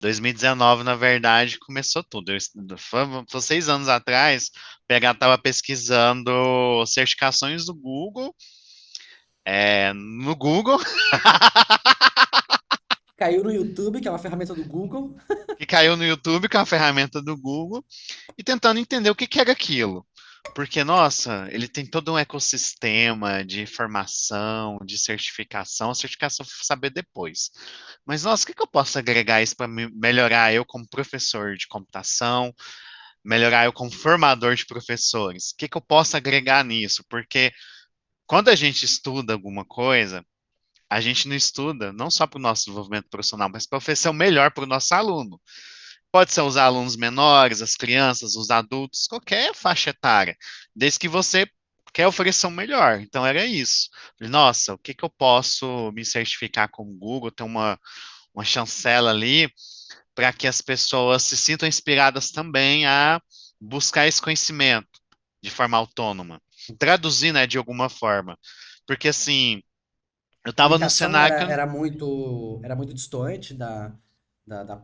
2019, na verdade, começou tudo. Foi 6 anos atrás, o PH estava pesquisando certificações do Google, no Google, Caiu no YouTube, que é uma ferramenta do Google. que caiu no YouTube, que é uma ferramenta do Google, e tentando entender o que que era aquilo. Porque, nossa, ele tem todo um ecossistema de formação, de certificação. A certificação eu fui saber depois. Mas, nossa, o que que eu posso agregar isso para melhorar eu como professor de computação, melhorar eu como formador de professores? O que que eu posso agregar nisso? Porque quando a gente estuda alguma coisa, a gente não estuda não só para o nosso desenvolvimento profissional, mas para oferecer o melhor para o nosso aluno. Pode ser os alunos menores, as crianças, os adultos, qualquer faixa etária, desde que você quer oferecer o melhor. Então era isso. Nossa, o que que eu posso me certificar com o Google? Tem uma chancela ali para que as pessoas se sintam inspiradas também a buscar esse conhecimento de forma autônoma. Traduzir, né, de alguma forma. Porque assim, eu estava no Comunicação cenário era, que eu. era muito distante da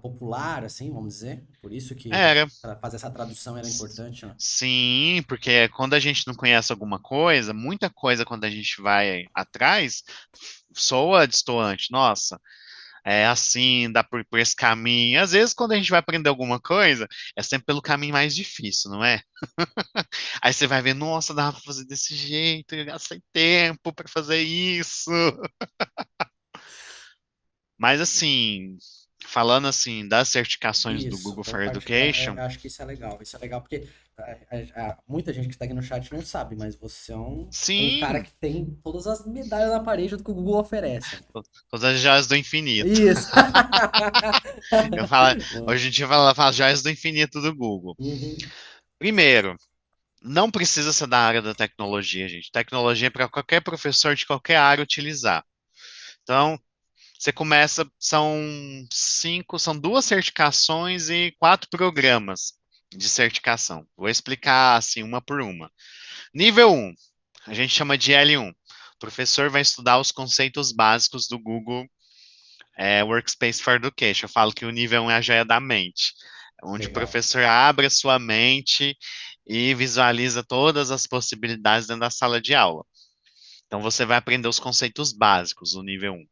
popular, assim, vamos dizer. Por isso que Era. para fazer essa tradução era importante, né? Sim, porque quando a gente não conhece alguma coisa, muita coisa quando a gente vai atrás soa destoante. Nossa, é assim, dá por esse caminho. Às vezes, quando a gente vai aprender alguma coisa, é sempre pelo caminho mais difícil, não é? Aí você vai ver, nossa, dá pra fazer desse jeito, eu gastei tempo pra fazer isso. Mas assim, falando assim das certificações do Isso, Google vamos for partilhar. Education, Eu acho que isso é legal. Isso é legal porque muita gente que está aqui no chat não sabe, mas você é um cara sim, que tem todas as medalhas na parede do que o Google oferece, né? todas as joias do infinito. Isso. Eu falo, Boa. hoje em dia fala joias do infinito do Google. Uhum. Primeiro, não precisa ser da área da tecnologia, gente. Tecnologia é para qualquer professor de qualquer área utilizar. Então, você começa, são 2 certificações e 4 programas de certificação. Vou explicar assim uma por uma. Nível um, a gente chama de L1. O professor vai estudar os conceitos básicos do Google Workspace for Education. Eu falo que o nível 1 é a joia da mente, onde o Legal. professor abre a sua mente e visualiza todas as possibilidades dentro da sala de aula. Então você vai aprender os conceitos básicos, o nível 1.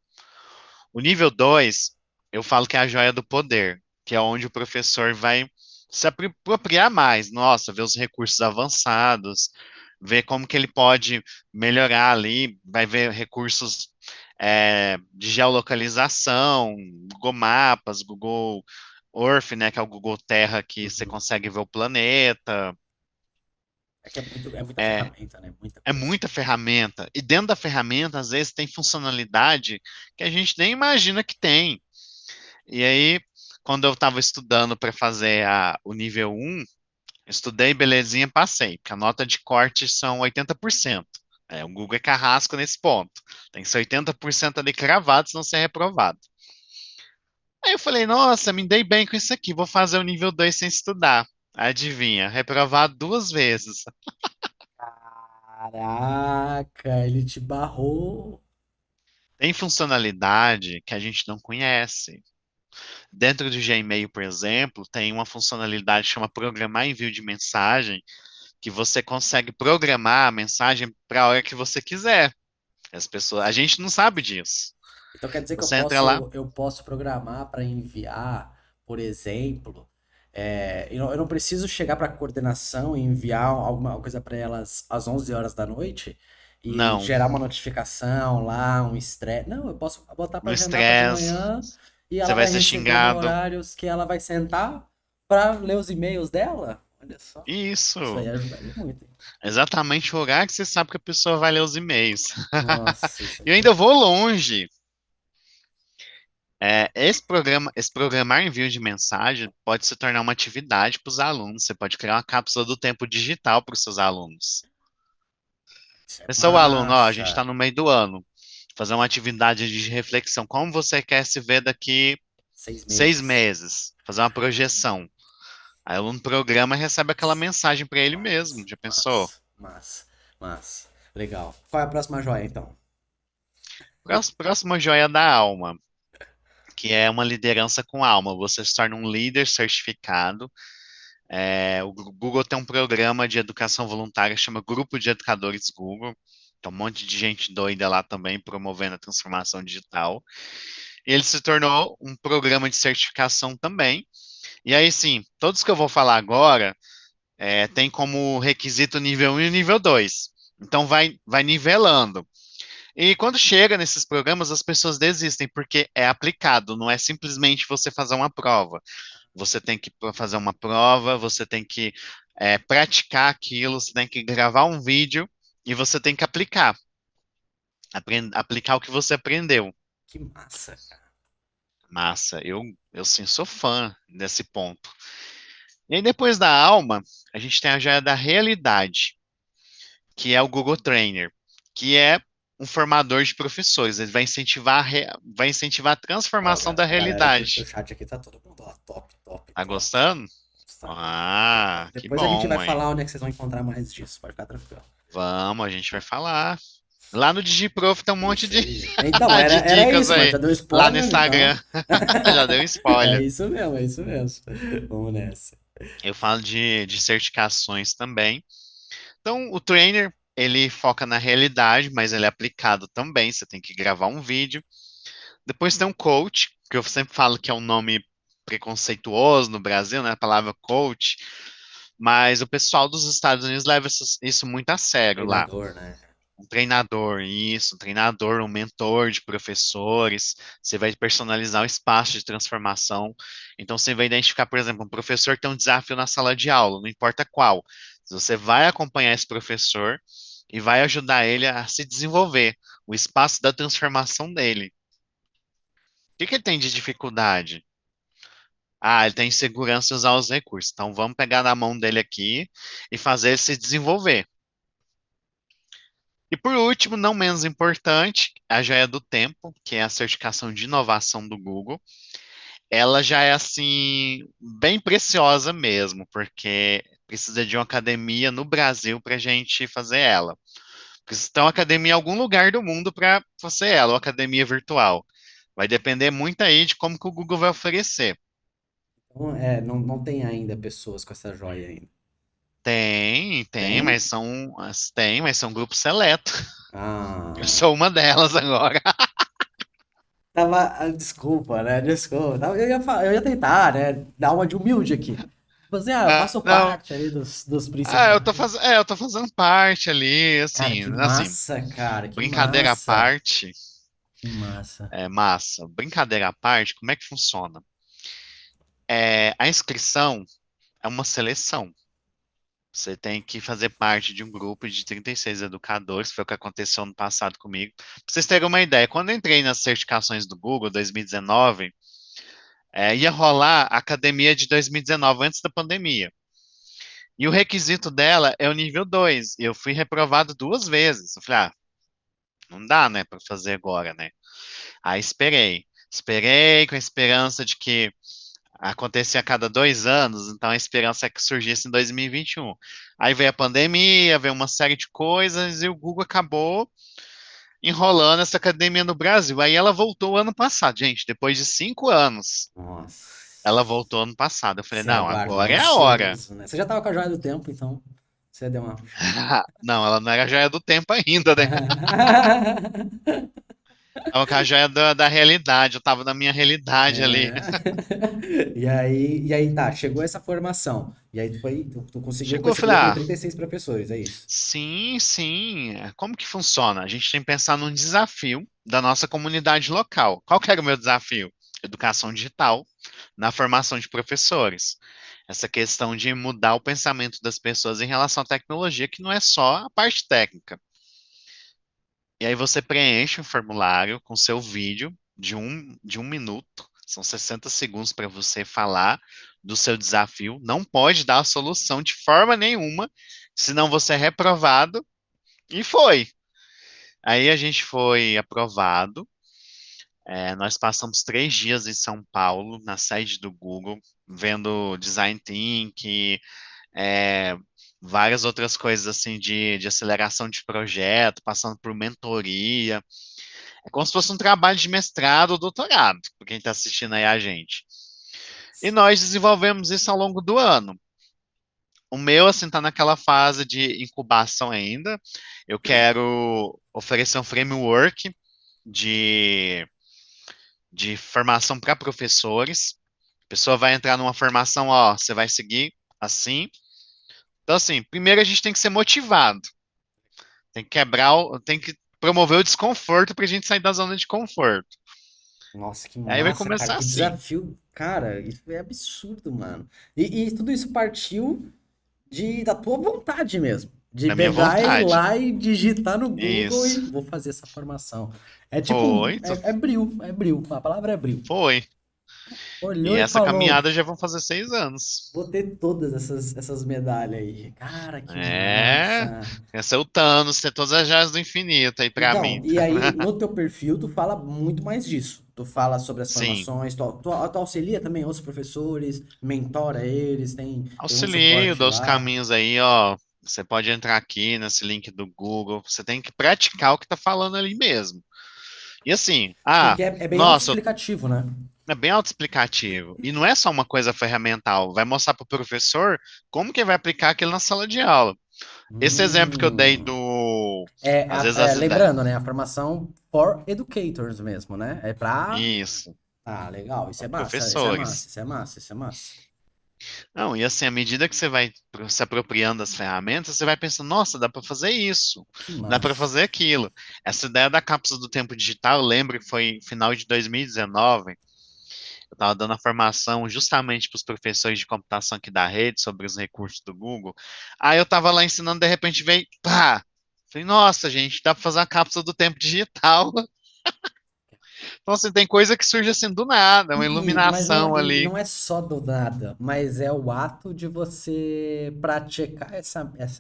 O nível 2, eu falo que é a joia do poder, que é onde o professor vai se apropriar mais, nossa, ver os recursos avançados, ver como que ele pode melhorar ali, vai ver recursos de geolocalização, Google Mapas, Google Earth, né, que é o Google Terra que você Uhum. consegue ver o planeta. É que é muita É, ferramenta, né? Muita é coisa. muita ferramenta. E dentro da ferramenta, às vezes, tem funcionalidade que a gente nem imagina que tem. E aí, quando eu estava estudando para fazer o nível 1, estudei, belezinha, passei, porque a nota de corte são 80%. O Google é carrasco nesse ponto. Tem que ser 80% ali cravado, senão você é reprovado. Aí eu falei, nossa, me dei bem com isso aqui, vou fazer o nível 2 sem estudar. Adivinha, reprovado 2 vezes. Caraca, ele te barrou. Tem funcionalidade que a gente não conhece. Dentro do Gmail, por exemplo, tem uma funcionalidade que chama programar envio de mensagem, que você consegue programar a mensagem para a hora que você quiser. A gente não sabe disso. Então quer dizer que Você entra lá, eu posso programar para enviar, por exemplo, eu não preciso chegar para a coordenação e enviar alguma coisa para elas às 11 horas da noite e não, gerar uma notificação lá, um estresse. Não, eu posso botar no para agendar para de estresse, manhã e você ela vai vai ser receber no xingado. horários que ela vai sentar para ler os e-mails dela. Olha só, isso Isso, aí ajudaria muito, hein? exatamente o horário que você sabe que a pessoa vai ler os e-mails. Nossa, isso E aí eu é ainda vou longe. Esse programar envio de mensagem pode se tornar uma atividade para os alunos. Você pode criar uma cápsula do tempo digital para os seus alunos. isso é Esse é o aluno, ó, a gente está massa. no meio do ano. Fazer uma atividade de reflexão. Como você quer se ver daqui Seis seis meses. meses? Fazer uma projeção. Aí o aluno programa e recebe aquela Massa, mensagem para ele mesmo. massa, Já pensou? massa, massa, massa. Legal. Qual é a próxima joia, então? Próxima joia da alma. que é uma liderança com alma. Você se torna um líder certificado. O Google tem um programa de educação voluntária que chama Grupo de Educadores Google. Tem um monte de gente doida lá também promovendo a transformação digital. E ele se tornou um programa de certificação também. E aí, sim, todos que eu vou falar agora tem como requisito nível 1 e nível 2. Então, vai nivelando. E quando chega nesses programas, as pessoas desistem, porque é aplicado, não é simplesmente você fazer uma prova. Você tem que fazer uma prova, você tem que praticar aquilo, você tem que gravar um vídeo e você tem que aplicar. Aplicar o que você aprendeu. Que massa, cara. Massa, eu sim sou fã desse ponto. E aí, depois da alma, a gente tem a joia da realidade, que é o Google Trainer, que é um formador de professores. Ele vai incentivar a Ó, transformação da a galera aqui do realidade. chat aqui tá todo mundo, ó, top, top, Tá top. gostando? Tá. Ah, que Depois a gente vai bom, hein? falar onde é que vocês vão encontrar mais disso, pode ficar tranquilo. Vamos, a gente vai falar. Lá no DigiProf tem um monte Isso de, aí. Então, de era dicas isso, mas aí. já deu Lá no spoiler, então. Instagram. Já deu É spoiler. isso mesmo, é isso mesmo. Vamos nessa. Eu falo de certificações também. Então, o trainer, ele foca na realidade, mas ele é aplicado também. Você tem que gravar um vídeo. Depois tem um coach, que eu sempre falo que é um nome preconceituoso no Brasil, né? A palavra coach. Mas o pessoal dos Estados Unidos leva isso muito a sério lá. Treinador, né? Um treinador, isso, um treinador, um mentor de professores. Você vai personalizar o espaço de transformação. Então, você vai identificar, por exemplo, um professor que tem um desafio na sala de aula, não importa qual. Você vai acompanhar esse professor e vai ajudar ele a se desenvolver, o espaço da transformação dele. O que que ele tem de dificuldade? Ah, ele tem insegurança em usar os recursos. Então, vamos pegar na mão dele aqui e fazer ele se desenvolver. E por último, não menos importante, a joia do tempo, que é a certificação de inovação do Google. Ela já é assim bem preciosa mesmo, porque precisa de uma academia no Brasil para a gente fazer ela. Precisa ter uma academia em algum lugar do mundo para fazer ela, uma academia virtual. Vai depender muito aí de como que o Google vai oferecer. Então, não tem ainda pessoas com essa joia ainda. Tem, Tem? mas são grupos seletos. Eu Ah, sou uma delas agora. desculpa, né? Desculpa. Eu ia tentar, né? Dar uma de humilde aqui. Tipo assim, eu Ah, faço não, parte ali dos principais. Eu tô fazendo parte ali, Cara, que assim, massa, cara, que brincadeira à massa. parte, Que massa. massa. Brincadeira à parte, como é que funciona? A inscrição é uma seleção. Você tem que fazer parte de um grupo de 36 educadores, foi o que aconteceu no passado comigo. Pra vocês terem uma ideia, quando eu entrei nas certificações do Google 2019, ia rolar a academia de 2019, antes da pandemia. E o requisito dela é o nível 2. Eu fui reprovado duas vezes. Eu falei, não dá, né, para fazer agora, né? Aí esperei. Esperei com a esperança de que acontecia a cada 2 anos, então a esperança é que surgisse em 2021. Aí veio a pandemia, veio uma série de coisas e o Google acabou enrolando essa academia no Brasil. Aí ela voltou ano passado, gente, depois de 5 anos. Ela Nossa. voltou ano passado. Eu falei, Você não, aguardou agora é a hora. ansioso, né? Você já tava com a joia do tempo, então você deu uma. Não, ela não era joia do tempo ainda, né? Tava com a joia da realidade, eu tava na minha realidade ali. É. E aí, tá, chegou essa formação. E aí tu conseguiu com Chegou, eu esse falei, grupo aí 36 professores, é isso? sim, sim. Como que funciona? A gente tem que pensar num desafio da nossa comunidade local. Qual que era o meu desafio? Educação digital na formação de professores. Essa questão de mudar o pensamento das pessoas em relação à tecnologia, que não é só a parte técnica. E aí você preenche um formulário com seu vídeo de um minuto. São 60 segundos para você falar do seu desafio. Não pode dar a solução de forma nenhuma, senão você é reprovado. E foi. Aí a gente foi aprovado. Nós passamos 3 dias em São Paulo, na sede do Google, vendo Design Thinking, é, várias outras coisas assim de aceleração de projeto, passando por mentoria. É como se fosse um trabalho de mestrado ou doutorado, para quem está assistindo aí a gente. E nós desenvolvemos isso ao longo do ano. O meu, assim, tá naquela fase de incubação ainda. Eu quero oferecer um framework de, de formação para professores. A pessoa vai entrar numa formação, ó, você vai seguir assim. Então, assim, primeiro a gente tem que ser motivado. Tem que tem que promover o desconforto para a gente sair da zona de conforto. Nossa, que Aí vai massa, cara, começar que assim, desafio. Cara, isso é absurdo, mano. E tudo isso partiu da tua vontade mesmo. De da minha pegar e ir vontade. lá e digitar no Google e Isso. vou fazer essa formação. É tipo, Foi, é bril. A palavra é bril. foi. E Olhou e essa falou, caminhada já vão fazer 6 anos. vou ter todas essas medalhas aí. Cara, que É, massa. esse é o Thanos, ter todas as joias do infinito aí pra Então, mim. e aí no teu perfil tu fala muito mais disso. Tu fala sobre as Sim, formações, tu auxilia também outros professores, mentora eles, tem um auxilio, suporte dou os lá. caminhos aí, ó. Você pode entrar aqui nesse link do Google. Você tem que praticar o que tá falando ali mesmo. E assim, Porque é bem nossa, autoexplicativo, né? é bem autoexplicativo. E não é só uma coisa ferramental. Vai mostrar para o professor como que vai aplicar aquilo na sala de aula. Esse exemplo que eu dei Hum. do. Às vezes as ideias. Lembrando, né? A formação for educators mesmo, né? É pra. Isso, Ah, legal. Isso é massa, isso é massa, professores. isso é massa, isso é massa. Não, e assim, à medida que você vai se apropriando das ferramentas, você vai pensando, nossa, dá para fazer isso, Que dá para massa. fazer aquilo. Essa ideia da cápsula do tempo digital, eu lembro que foi final de 2019. Eu estava dando a formação justamente para os professores de computação aqui da rede sobre os recursos do Google. Aí eu estava lá ensinando, de repente veio, pá! Falei, nossa, gente, dá para fazer uma cápsula do tempo digital. Então, assim, tem coisa que surge assim do nada, uma Mas não, iluminação e ali. não é só do nada, mas é o ato de você praticar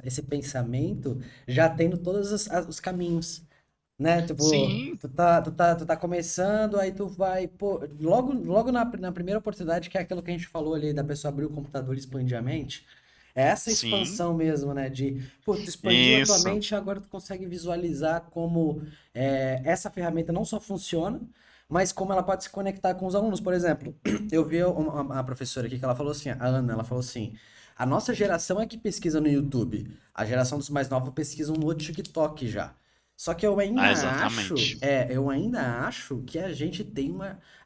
esse pensamento já tendo todos os caminhos, né? Tipo, Sim, tu tá começando, aí tu vai, pô, logo na primeira oportunidade, que é aquilo que a gente falou ali, da pessoa abrir o computador e expandir a mente, é essa sim, expansão mesmo, né? De, pô, tu expandiu a tua isso. mente e agora tu consegue visualizar como essa ferramenta não só funciona, mas como ela pode se conectar com os alunos. Por exemplo, eu vi uma professora aqui que ela falou assim, a Ana, ela falou assim, a nossa geração é que pesquisa no YouTube, a geração dos mais novos pesquisam no TikTok já. Só que Ah, exatamente. eu ainda acho que a gente tem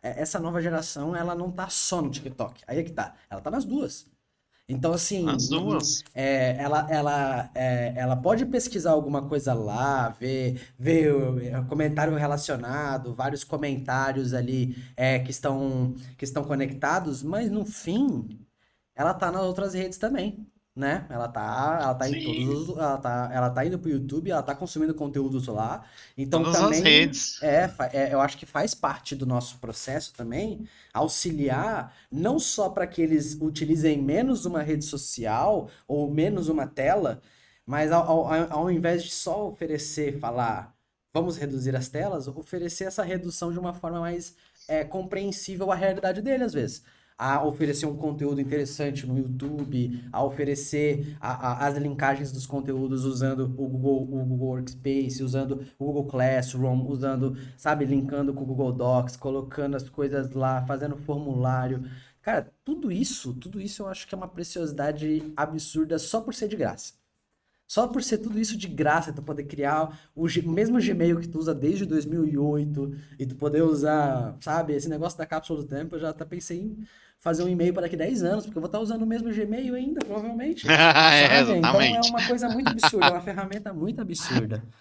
essa nova geração, ela não tá só no TikTok. Aí é que tá, ela tá nas duas. Então, assim, As duas. ela pode pesquisar alguma coisa lá, ver o comentário relacionado, vários comentários ali que estão conectados, mas no fim, ela tá nas outras redes também, né? Ela tá em Sim, ela tá indo pro YouTube, ela tá consumindo conteúdos lá. Então todas as também redes. eu acho que faz parte do nosso processo também auxiliar não só para que eles utilizem menos uma rede social ou menos uma tela, mas ao invés de só oferecer, falar, vamos reduzir as telas, oferecer essa redução de uma forma mais compreensível à realidade dele, às vezes a oferecer um conteúdo interessante no YouTube, a oferecer as linkagens dos conteúdos usando o Google Workspace, usando o Google Classroom, usando, sabe, linkando com o Google Docs, colocando as coisas lá, fazendo formulário. Cara, tudo isso eu acho que é uma preciosidade absurda só por ser de graça. Só por ser tudo isso de graça, tu poder criar o mesmo Gmail que tu usa desde 2008 e tu poder usar, sabe, esse negócio da cápsula do tempo, eu já até pensei em fazer um e-mail para daqui 10 anos, porque eu vou estar usando o mesmo Gmail ainda, provavelmente, É, sabe? Então é exatamente. uma coisa muito absurda, é uma ferramenta muito absurda.